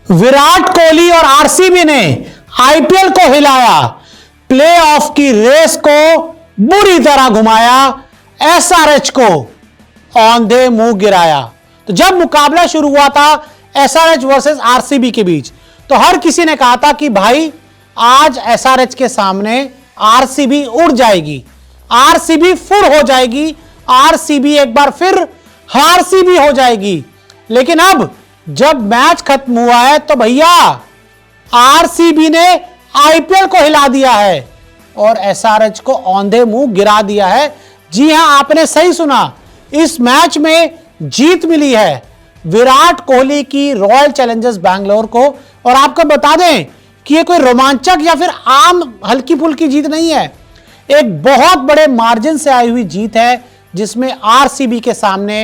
विराट कोहली और आरसीबी ने आईपीएल को हिलाया, प्लेऑफ की रेस को बुरी तरह घुमाया, एसआरएच को औंधे मुंह गिराया। तो जब मुकाबला शुरू हुआ था एसआरएच वर्सेस आरसीबी के बीच, तो हर किसी ने कहा था कि भाई आज एसआरएच के सामने आरसीबी उड़ जाएगी, आरसीबी फुर हो जाएगी, आरसीबी एक बार फिर हारसीबी हो जाएगी। लेकिन अब जब मैच खत्म हुआ है तो भैया आरसीबी ने आईपीएल को हिला दिया है और एसआरएच को औंधे मुंह गिरा दिया है। जी हां, आपने सही सुना, इस मैच में जीत मिली है विराट कोहली की रॉयल चैलेंजर्स बैंगलोर को। और आपको बता दें कि ये कोई रोमांचक या फिर आम हल्की फुल्की जीत नहीं है, एक बहुत बड़े मार्जिन से आई हुई जीत है, जिसमें आरसीबी के सामने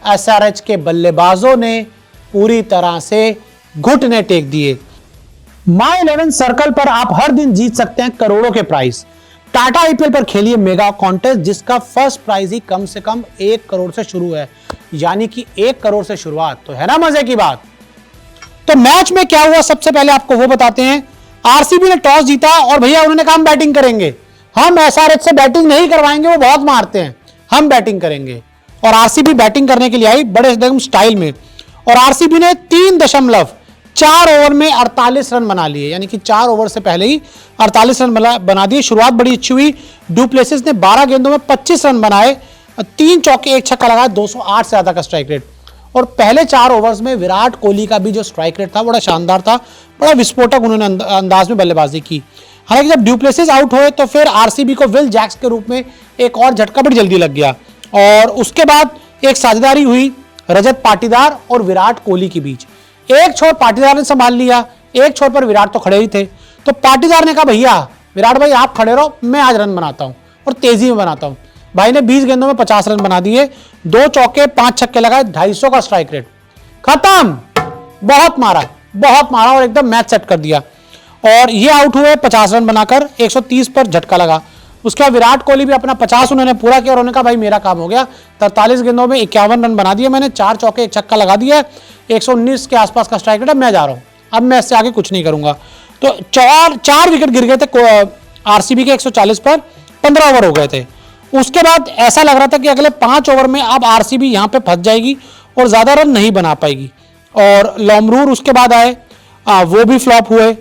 एसआरएच के बल्लेबाजों ने पूरी तरह से घुटने टेक दिए। माई 11 सर्कल पर आप हर दिन जीत सकते हैं करोड़ों के प्राइस। टाटा आईपीएल पर खेलिए मेगा कॉन्टेस्ट, जिसका फर्स्ट प्राइज ही कम से कम 1 करोड़ से शुरू है, यानी कि 1 करोड़ से शुरुआत। तो है ना मजे की बात। तो मैच में क्या हुआ सबसे पहले आपको वो बताते हैं। आरसीबी ने टॉस जीता और भैया उन्होंने कहा हम बैटिंग करेंगे, हम एसआरएच से बैटिंग नहीं करवाएंगे, वो बहुत मारते हैं, हम बैटिंग करेंगे। और आरसीबी बैटिंग करने के लिए आई बड़े एकदम स्टाइल में, और आरसीबी ने 3.4 ओवर में 48 रन बना लिए, यानी कि 4 ओवर से पहले ही 48 रन बना दिए। शुरुआत बड़ी अच्छी हुई। डुप्लेसिस ने 12 गेंदों में 25 रन बनाए, 3 चौके 1 छक्का लगाया, 208 से ज्यादा का स्ट्राइक रेट। और पहले 4 ओवर्स में विराट कोहली का भी जो स्ट्राइक रेट था बड़ा शानदार था, बड़ा विस्फोटक उन्होंने अंदाज में बल्लेबाजी की। हालांकि जब डुप्लेसिस आउट हुए तो फिर आरसीबी को विल जैक्स के रूप में एक और झटका बड़ी जल्दी लग गया, और उसके बाद एक साझेदारी हुई रजत पाटीदार और विराट कोहली के बीच। एक छोर पाटीदार ने संभाल लिया, एक छोर पर विराट तो खड़े ही थे। तो पाटीदार ने कहा भैया विराट भाई आप खड़े रहो, मैं आज रन बनाता हूं और तेजी में बनाता हूं। भाई ने 20 गेंदों में 50 रन बना दिए, 2 चौके 5 छक्के लगाए, 250 का स्ट्राइक रेट, खत्म। बहुत मारा और एकदम मैच सेट कर दिया। और ये आउट हुए 50 रन बनाकर, 130 पर झटका लगा। उसके बाद विराट कोहली भी अपना 50 उन्होंने पूरा किया और उन्होंने कहा भाई मेरा काम हो गया। 43 गेंदों में 51 रन बना दिए मैंने, 4 चौके 1 छक्का लगा दिया, 119 के आसपास का स्ट्राइक रेट। अब मैं जा रहा हूं, अब मैं इससे आगे कुछ नहीं करूंगा। तो 4 विकेट गिर गए थे आरसीबी के 140 पर, 15 ओवर हो गए थे। उसके बाद ऐसा लग रहा था कि अगले 5 ओवर में अब आरसीबी यहां पे फंस जाएगी और ज्यादा रन नहीं बना पाएगी। और लोमरूर उसके बाद आए, वो भी फ्लॉप हुए।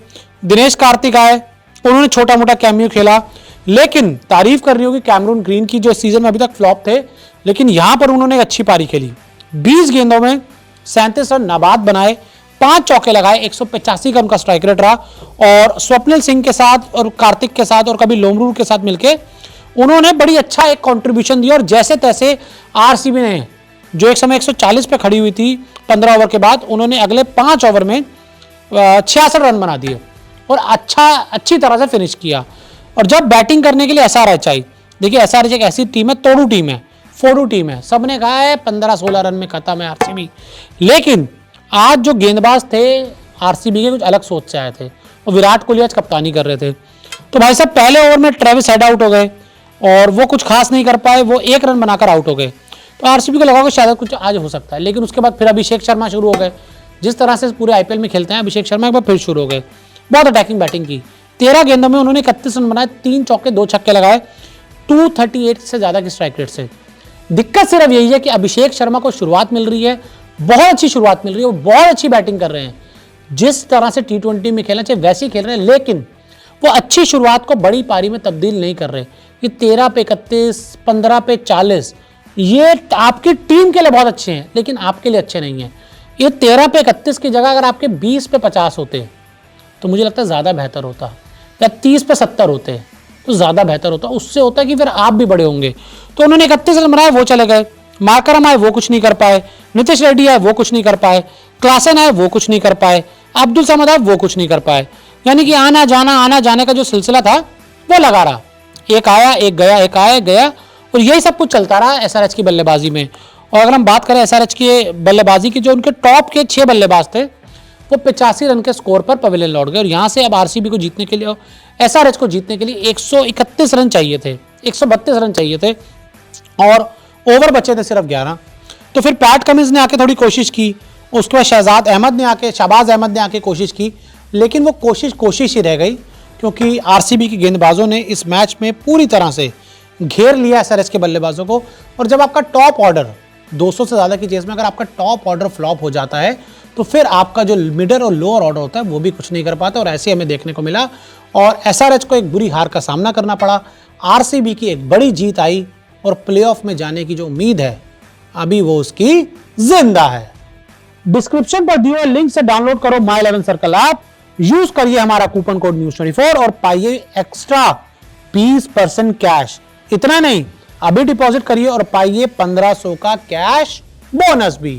दिनेश कार्तिक आए, उन्होंने छोटा मोटा कैमियो खेला, लेकिन तारीफ करनी होगी कैमरून ग्रीन की, जो सीजन में अभी तक फ्लॉप थे, लेकिन यहां पर उन्होंने अच्छी पारी खेली। 20 गेंदों में 37 रन नाबाद बनाए, 5 चौके लगाए, 185 का उनका स्ट्राइक रेट रहा। और स्वप्निल सिंह के साथ और कार्तिक के साथ और कभी लोमरूर के साथ मिलकर उन्होंने बड़ी अच्छा एक कंट्रीब्यूशन दिया। और जैसे तैसे आरसीबी ने, जो एक समय 140 पे खड़ी हुई थी 15 ओवर के बाद, उन्होंने अगले 5 ओवर में 66 रन बना दिए और अच्छी तरह से फिनिश किया। और जब बैटिंग करने के लिए एसआरएच आई, देखिए एसआरएच एक ऐसी टीम है, तोड़ू टीम है, फोड़ू टीम है, सबने कहा है 15-16 रन में खत्म है आरसीबी। लेकिन आज जो गेंदबाज थे आरसीबी के कुछ अलग सोच से आए थे, और विराट कोहली आज कप्तानी कर रहे थे। तो भाई साहब पहले ओवर में ट्रेविस हेड आउट हो गए और वो कुछ खास नहीं कर पाए, वो 1 रन बनाकर आउट हो गए। तो आरसीबी को लगा कि शायद कुछ आज हो सकता है, लेकिन उसके बाद फिर अभिषेक शर्मा शुरू हो गए। जिस तरह से पूरे आईपीएल में खेलते हैं अभिषेक शर्मा, एक बार फिर शुरू हो गए, बहुत अटैकिंग बैटिंग की। 13 गेंदों में उन्होंने 31 रन बनाए, 3 चौके 2 छक्के लगाए, 238 से ज्यादा की स्ट्राइक रेट से। दिक्कत सिर्फ यही है कि अभिषेक शर्मा को शुरुआत मिल रही है, बहुत अच्छी शुरुआत मिल रही है, वो बहुत अच्छी बैटिंग कर रहे हैं, जिस तरह से T20 में खेलना चाहिए वैसे ही खेल रहे हैं, लेकिन वो अच्छी शुरुआत को बड़ी पारी में तब्दील नहीं कर रहे। ये 13 पे 31, 15 पे 40, ये आपकी टीम के लिए बहुत अच्छे हैं, लेकिन आपके लिए अच्छे नहीं है। ये 13 पे 31 की जगह अगर आपके 20 पे 50 होते तो मुझे लगता है ज़्यादा बेहतर होता, या 30 पे 70 होते तो ज़्यादा बेहतर होता। उससे होता है कि फिर आप भी बड़े होंगे। तो उन्होंने 31 रन बनाए, वो चले गए। मार्करम आए, वो कुछ नहीं कर पाए। नीतीश रेड्डी आए, वो कुछ नहीं कर पाए। क्लासन आए, वो कुछ नहीं कर पाए। अब्दुल समद आए, वो कुछ नहीं कर पाए। यानी कि आना जाने का जो सिलसिला था वो लगा रहा, एक आया एक गया, एक आया गया, और यही सब कुछ चलता रहा एसआरएच की बल्लेबाजी में। और अगर हम बात करें एसआरएच की बल्लेबाजी की, जो उनके टॉप के 6 बल्लेबाज थे वो 85 रन के स्कोर पर पवेलियन लौट गए। और यहाँ से अब आरसीबी को जीतने के लिए, एसआरएच को जीतने के लिए 131 रन चाहिए थे, 132 रन चाहिए थे, और ओवर बचे थे सिर्फ 11। तो फिर पैट कमिंस ने आके थोड़ी कोशिश की उसके बाद शहबाज अहमद ने आके कोशिश की, लेकिन वो कोशिश ही रह गई, क्योंकि आरसीबी के गेंदबाजों ने इस मैच में पूरी तरह से घेर लिया एसआरएच के बल्लेबाजों को। और जब आपका टॉप ऑर्डर 200 से ज़्यादा की चेस में अगर आपका टॉप ऑर्डर फ्लॉप हो जाता है, तो फिर आपका जो मिडल और लोअर ऑर्डर होता है वो भी कुछ नहीं कर पाता, और ऐसे हमें देखने को मिला। और एसआरएच को एक बुरी हार का सामना करना पड़ा। आरसीबी की एक बड़ी जीत आई और प्लेऑफ में जाने की जो उम्मीद है अभी वो उसकी जिंदा है। डिस्क्रिप्शन पर दिए हुए लिंक से डाउनलोड करो माई 11 सर्कल ऐप, यूज करिए हमारा कूपन कोड News24 और पाइए एक्स्ट्रा 20% कैश। इतना नहीं, अभी डिपॉजिट करिए और पाइए 1500 का कैश बोनस भी।